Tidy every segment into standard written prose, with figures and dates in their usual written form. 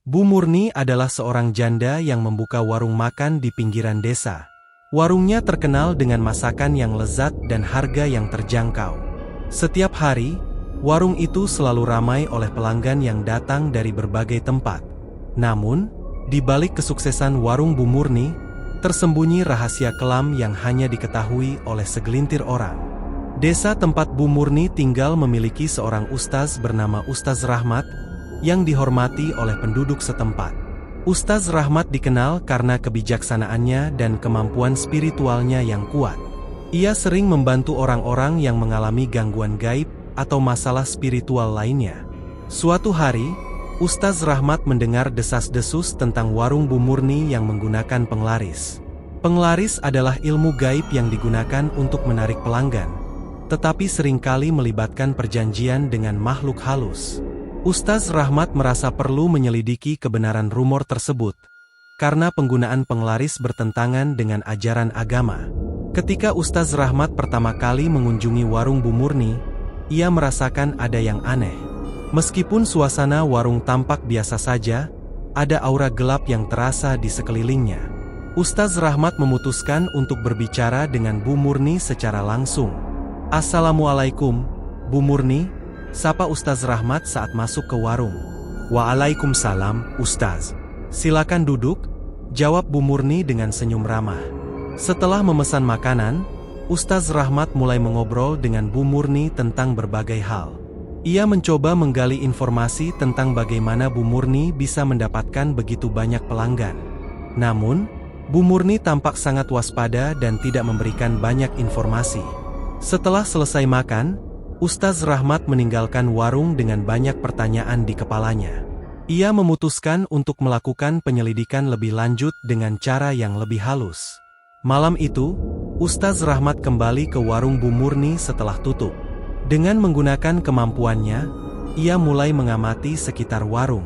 Bu Murni adalah seorang janda yang membuka warung makan di pinggiran desa. Warungnya terkenal dengan masakan yang lezat dan harga yang terjangkau. Setiap hari, warung itu selalu ramai oleh pelanggan yang datang dari berbagai tempat. Namun, di balik kesuksesan warung Bu Murni, tersembunyi rahasia kelam yang hanya diketahui oleh segelintir orang. Desa tempat Bu Murni tinggal memiliki seorang ustaz bernama Ustaz Rahmat, yang dihormati oleh penduduk setempat. Ustaz Rahmat dikenal karena kebijaksanaannya dan kemampuan spiritualnya yang kuat. Ia sering membantu orang-orang yang mengalami gangguan gaib atau masalah spiritual lainnya. Suatu hari, Ustaz Rahmat mendengar desas-desus tentang warung Bu Murni yang menggunakan penglaris. Penglaris adalah ilmu gaib yang digunakan untuk menarik pelanggan, tetapi seringkali melibatkan perjanjian dengan makhluk halus. Ustaz Rahmat merasa perlu menyelidiki kebenaran rumor tersebut, karena penggunaan penglaris bertentangan dengan ajaran agama. Ketika Ustaz Rahmat pertama kali mengunjungi warung Bu Murni, ia merasakan ada yang aneh. Meskipun suasana warung tampak biasa saja, ada aura gelap yang terasa di sekelilingnya. Ustaz Rahmat memutuskan untuk berbicara dengan Bu Murni secara langsung. "Assalamualaikum, Bu Murni," sapa Ustaz Rahmat saat masuk ke warung. "Waalaikumsalam, Ustaz. Silakan duduk," jawab Bu Murni dengan senyum ramah. Setelah memesan makanan, Ustaz Rahmat mulai mengobrol dengan Bu Murni tentang berbagai hal. Ia mencoba menggali informasi tentang bagaimana Bu Murni bisa mendapatkan begitu banyak pelanggan. Namun, Bu Murni tampak sangat waspada dan tidak memberikan banyak informasi. Setelah selesai makan, Ustaz Rahmat meninggalkan warung dengan banyak pertanyaan di kepalanya. Ia memutuskan untuk melakukan penyelidikan lebih lanjut dengan cara yang lebih halus. Malam itu, Ustaz Rahmat kembali ke warung Bu Murni setelah tutup. Dengan menggunakan kemampuannya, ia mulai mengamati sekitar warung.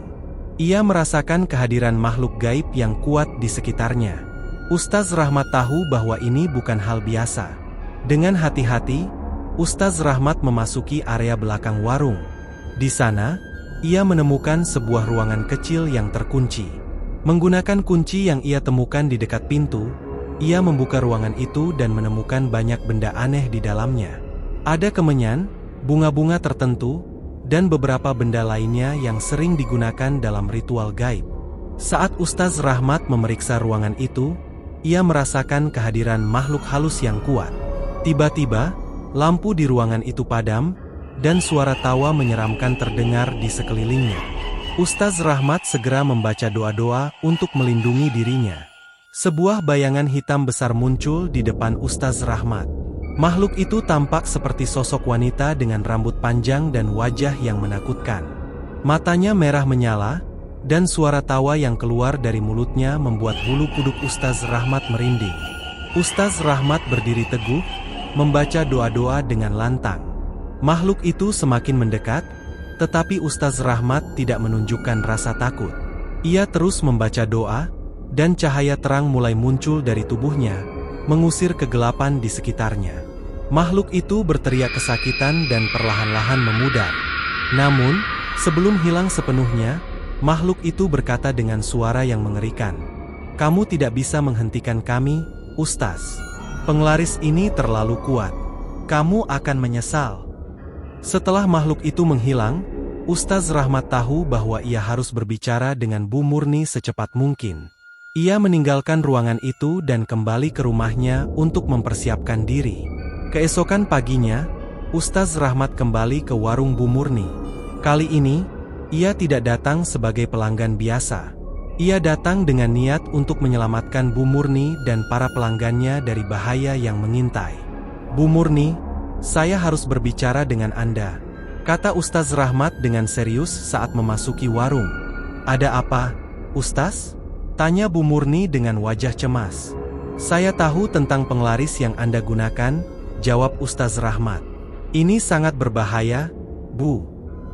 Ia merasakan kehadiran makhluk gaib yang kuat di sekitarnya. Ustaz Rahmat tahu bahwa ini bukan hal biasa. Dengan hati-hati, Ustaz Rahmat memasuki area belakang warung. Di sana, ia menemukan sebuah ruangan kecil yang terkunci. Menggunakan kunci yang ia temukan di dekat pintu, ia membuka ruangan itu dan menemukan banyak benda aneh di dalamnya. Ada kemenyan, bunga-bunga tertentu, dan beberapa benda lainnya yang sering digunakan dalam ritual gaib. Saat Ustaz Rahmat memeriksa ruangan itu, ia merasakan kehadiran makhluk halus yang kuat. Tiba-tiba, lampu di ruangan itu padam, dan suara tawa menyeramkan terdengar di sekelilingnya. Ustaz Rahmat segera membaca doa-doa untuk melindungi dirinya. Sebuah bayangan hitam besar muncul di depan Ustaz Rahmat. Makhluk itu tampak seperti sosok wanita dengan rambut panjang dan wajah yang menakutkan. Matanya merah menyala, dan suara tawa yang keluar dari mulutnya membuat bulu kuduk Ustaz Rahmat merinding. Ustaz Rahmat berdiri teguh, membaca doa-doa dengan lantang. Makhluk itu semakin mendekat, tetapi Ustaz Rahmat tidak menunjukkan rasa takut. Ia terus membaca doa, dan cahaya terang mulai muncul dari tubuhnya, mengusir kegelapan di sekitarnya. Makhluk itu berteriak kesakitan dan perlahan-lahan memudar. Namun, sebelum hilang sepenuhnya, makhluk itu berkata dengan suara yang mengerikan, "Kamu tidak bisa menghentikan kami, Ustaz. Penglaris ini terlalu kuat. Kamu akan menyesal." Setelah makhluk itu menghilang, Ustaz Rahmat tahu bahwa ia harus berbicara dengan Bu Murni secepat mungkin. Ia meninggalkan ruangan itu dan kembali ke rumahnya untuk mempersiapkan diri. Keesokan paginya, Ustaz Rahmat kembali ke warung Bu Murni. Kali ini, ia tidak datang sebagai pelanggan biasa. Ia datang dengan niat untuk menyelamatkan Bu Murni dan para pelanggannya dari bahaya yang mengintai. "Bu Murni, saya harus berbicara dengan Anda," kata Ustaz Rahmat dengan serius saat memasuki warung. "Ada apa, Ustaz?" tanya Bu Murni dengan wajah cemas. "Saya tahu tentang penglaris yang Anda gunakan," jawab Ustaz Rahmat. "Ini sangat berbahaya, Bu.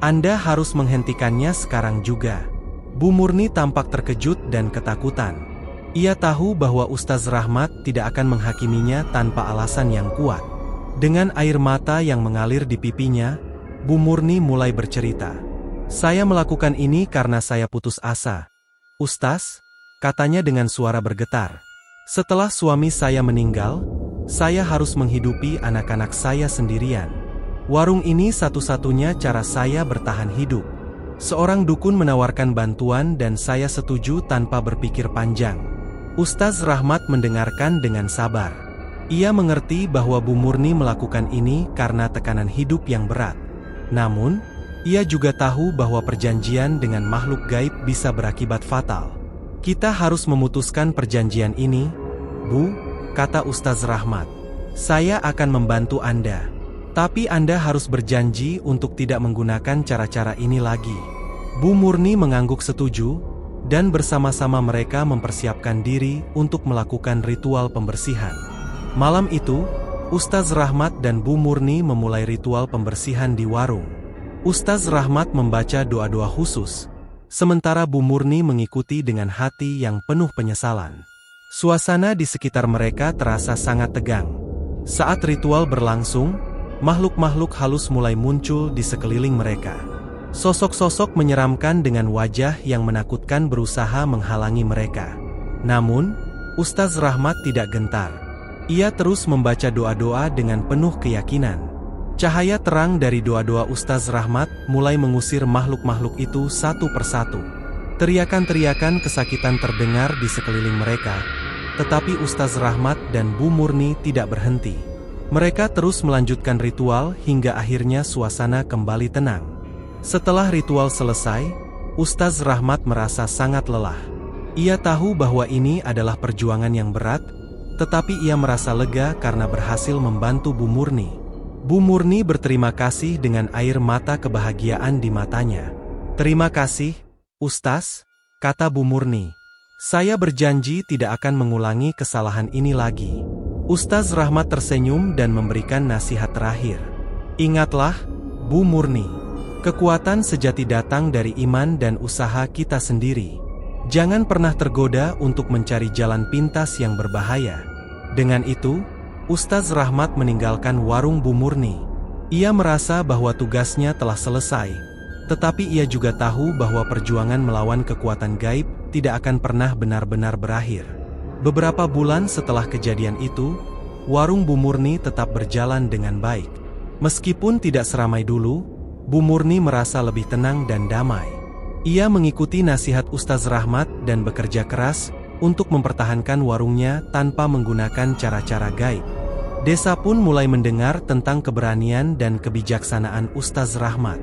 Anda harus menghentikannya sekarang juga." Bu Murni tampak terkejut dan ketakutan. Ia tahu bahwa Ustaz Rahmat tidak akan menghakiminya tanpa alasan yang kuat. Dengan air mata yang mengalir di pipinya, Bu Murni mulai bercerita. "Saya melakukan ini karena saya putus asa," "Ustaz," katanya dengan suara bergetar. "Setelah suami saya meninggal, saya harus menghidupi anak-anak saya sendirian. Warung ini satu-satunya cara saya bertahan hidup." Seorang dukun menawarkan bantuan dan saya setuju tanpa berpikir panjang. Ustaz Rahmat mendengarkan dengan sabar. Ia mengerti bahwa Bu Murni melakukan ini karena tekanan hidup yang berat. Namun, ia juga tahu bahwa perjanjian dengan makhluk gaib bisa berakibat fatal. "Kita harus memutuskan perjanjian ini, Bu," kata Ustaz Rahmat. "Saya akan membantu Anda. Tapi Anda harus berjanji untuk tidak menggunakan cara-cara ini lagi." Bu Murni mengangguk setuju, dan bersama-sama mereka mempersiapkan diri untuk melakukan ritual pembersihan. Malam itu, Ustaz Rahmat dan Bu Murni memulai ritual pembersihan di warung. Ustaz Rahmat membaca doa-doa khusus, sementara Bu Murni mengikuti dengan hati yang penuh penyesalan. Suasana di sekitar mereka terasa sangat tegang. Saat ritual berlangsung, makhluk-makhluk halus mulai muncul di sekeliling mereka. Sosok-sosok menyeramkan dengan wajah yang menakutkan berusaha menghalangi mereka. Namun, Ustaz Rahmat tidak gentar. Ia terus membaca doa-doa dengan penuh keyakinan. Cahaya terang dari doa-doa Ustaz Rahmat mulai mengusir makhluk-makhluk itu satu persatu. Teriakan-teriakan kesakitan terdengar di sekeliling mereka, tetapi Ustaz Rahmat dan Bu Murni tidak berhenti. Mereka terus melanjutkan ritual hingga akhirnya suasana kembali tenang. Setelah ritual selesai, Ustaz Rahmat merasa sangat lelah. Ia tahu bahwa ini adalah perjuangan yang berat, tetapi ia merasa lega karena berhasil membantu Bu Murni. Bu Murni berterima kasih dengan air mata kebahagiaan di matanya. "Terima kasih, Ustaz," kata Bu Murni. "Saya berjanji tidak akan mengulangi kesalahan ini lagi." Ustaz Rahmat tersenyum dan memberikan nasihat terakhir. "Ingatlah, Bu Murni, kekuatan sejati datang dari iman dan usaha kita sendiri. Jangan pernah tergoda untuk mencari jalan pintas yang berbahaya." Dengan itu, Ustaz Rahmat meninggalkan warung Bu Murni. Ia merasa bahwa tugasnya telah selesai, tetapi ia juga tahu bahwa perjuangan melawan kekuatan gaib tidak akan pernah benar-benar berakhir. Beberapa bulan setelah kejadian itu, warung Bu Murni tetap berjalan dengan baik. Meskipun tidak seramai dulu, Bu Murni merasa lebih tenang dan damai. Ia mengikuti nasihat Ustaz Rahmat dan bekerja keras untuk mempertahankan warungnya tanpa menggunakan cara-cara gaib. Desa pun mulai mendengar tentang keberanian dan kebijaksanaan Ustaz Rahmat.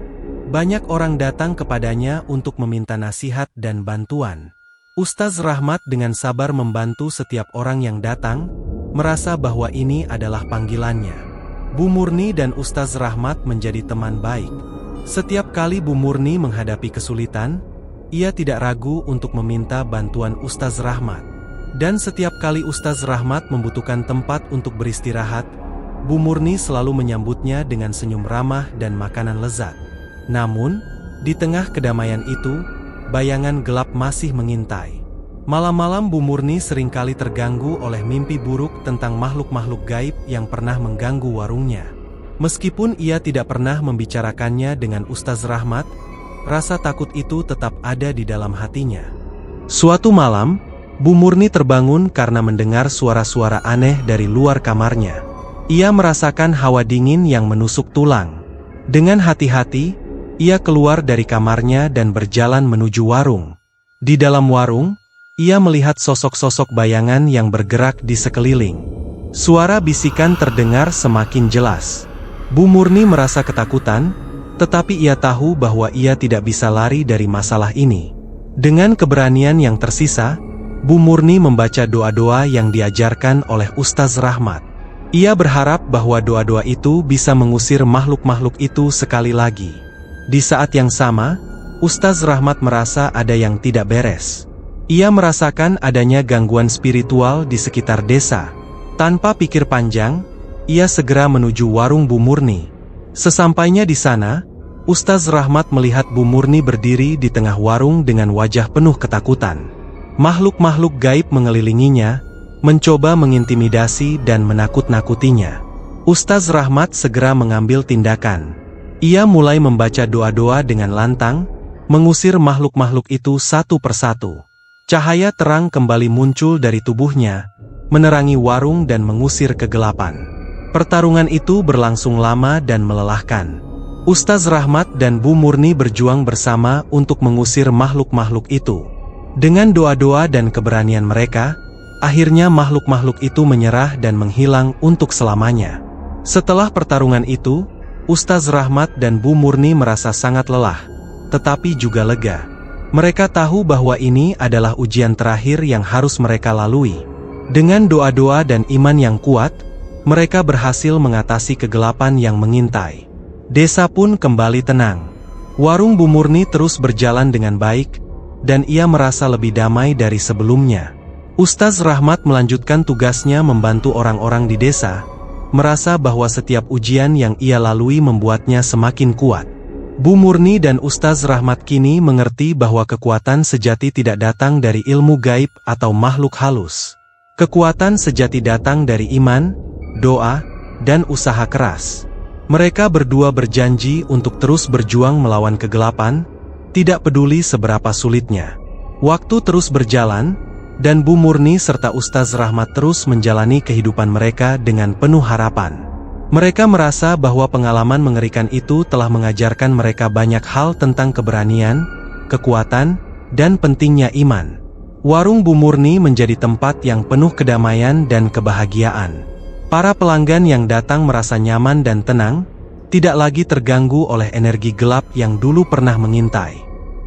Banyak orang datang kepadanya untuk meminta nasihat dan bantuan. Ustaz Rahmat dengan sabar membantu setiap orang yang datang, merasa bahwa ini adalah panggilannya. Bu Murni dan Ustaz Rahmat menjadi teman baik. Setiap kali Bu Murni menghadapi kesulitan, ia tidak ragu untuk meminta bantuan Ustaz Rahmat. Dan setiap kali Ustaz Rahmat membutuhkan tempat untuk beristirahat, Bu Murni selalu menyambutnya dengan senyum ramah dan makanan lezat. Namun, di tengah kedamaian itu, bayangan gelap masih mengintai. Malam-malam Bu Murni seringkali terganggu oleh mimpi buruk tentang makhluk-makhluk gaib yang pernah mengganggu warungnya. Meskipun ia tidak pernah membicarakannya dengan Ustaz Rahmat, rasa takut itu tetap ada di dalam hatinya. Suatu malam, Bu Murni terbangun karena mendengar suara-suara aneh dari luar kamarnya. Ia merasakan hawa dingin yang menusuk tulang. Dengan hati-hati, ia keluar dari kamarnya dan berjalan menuju warung. Di dalam warung, ia melihat sosok-sosok bayangan yang bergerak di sekeliling. Suara bisikan terdengar semakin jelas. Bu Murni merasa ketakutan, tetapi ia tahu bahwa ia tidak bisa lari dari masalah ini. Dengan keberanian yang tersisa, Bu Murni membaca doa-doa yang diajarkan oleh Ustaz Rahmat. Ia berharap bahwa doa-doa itu bisa mengusir makhluk-makhluk itu sekali lagi. Di saat yang sama, Ustaz Rahmat merasa ada yang tidak beres. Ia merasakan adanya gangguan spiritual di sekitar desa. Tanpa pikir panjang, ia segera menuju warung Bu Murni. Sesampainya di sana, Ustaz Rahmat melihat Bu Murni berdiri di tengah warung dengan wajah penuh ketakutan. Makhluk-makhluk gaib mengelilinginya, mencoba mengintimidasi dan menakut-nakutinya. Ustaz Rahmat segera mengambil tindakan. Ia mulai membaca doa-doa dengan lantang, mengusir makhluk-makhluk itu satu persatu. Cahaya terang kembali muncul dari tubuhnya, menerangi warung dan mengusir kegelapan. Pertarungan itu berlangsung lama dan melelahkan. Ustaz Rahmat dan Bu Murni berjuang bersama untuk mengusir makhluk-makhluk itu. Dengan doa-doa dan keberanian mereka, akhirnya makhluk-makhluk itu menyerah dan menghilang untuk selamanya. Setelah pertarungan itu, Ustaz Rahmat dan Bu Murni merasa sangat lelah, tetapi juga lega. Mereka tahu bahwa ini adalah ujian terakhir yang harus mereka lalui. Dengan doa-doa dan iman yang kuat, mereka berhasil mengatasi kegelapan yang mengintai. Desa pun kembali tenang. Warung Bu Murni terus berjalan dengan baik, dan ia merasa lebih damai dari sebelumnya. Ustaz Rahmat melanjutkan tugasnya membantu orang-orang di desa, merasa bahwa setiap ujian yang ia lalui membuatnya semakin kuat. Bu Murni dan Ustaz Rahmat kini mengerti bahwa kekuatan sejati tidak datang dari ilmu gaib atau makhluk halus. Kekuatan sejati datang dari iman, doa, dan usaha keras. Mereka berdua berjanji untuk terus berjuang melawan kegelapan, tidak peduli seberapa sulitnya. Waktu terus berjalan, dan Bu Murni serta Ustaz Rahmat terus menjalani kehidupan mereka dengan penuh harapan. Mereka merasa bahwa pengalaman mengerikan itu telah mengajarkan mereka banyak hal tentang keberanian, kekuatan, dan pentingnya iman. Warung Bu Murni menjadi tempat yang penuh kedamaian dan kebahagiaan. Para pelanggan yang datang merasa nyaman dan tenang, tidak lagi terganggu oleh energi gelap yang dulu pernah mengintai.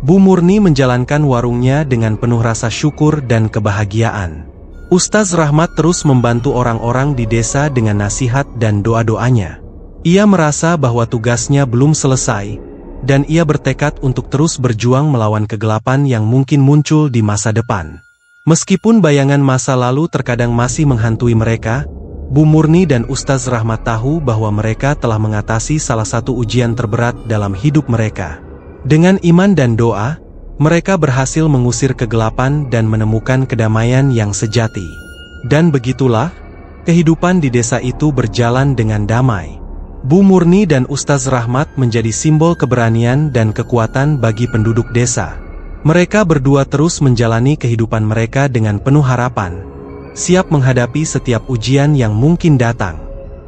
Bu Murni menjalankan warungnya dengan penuh rasa syukur dan kebahagiaan. Ustaz Rahmat terus membantu orang-orang di desa dengan nasihat dan doa-doanya. Ia merasa bahwa tugasnya belum selesai, dan ia bertekad untuk terus berjuang melawan kegelapan yang mungkin muncul di masa depan. Meskipun bayangan masa lalu terkadang masih menghantui mereka, Bu Murni dan Ustaz Rahmat tahu bahwa mereka telah mengatasi salah satu ujian terberat dalam hidup mereka. Dengan iman dan doa, mereka berhasil mengusir kegelapan dan menemukan kedamaian yang sejati. Dan begitulah, kehidupan di desa itu berjalan dengan damai. Bu Murni dan Ustaz Rahmat menjadi simbol keberanian dan kekuatan bagi penduduk desa. Mereka berdua terus menjalani kehidupan mereka dengan penuh harapan, siap menghadapi setiap ujian yang mungkin datang.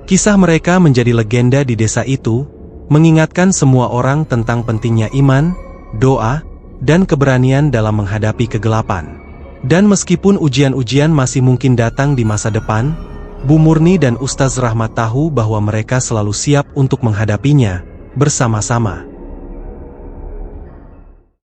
Kisah mereka menjadi legenda di desa itu, mengingatkan semua orang tentang pentingnya iman, doa, dan keberanian dalam menghadapi kegelapan. Dan meskipun ujian-ujian masih mungkin datang di masa depan, Bu Murni dan Ustaz Rahmat tahu bahwa mereka selalu siap untuk menghadapinya bersama-sama.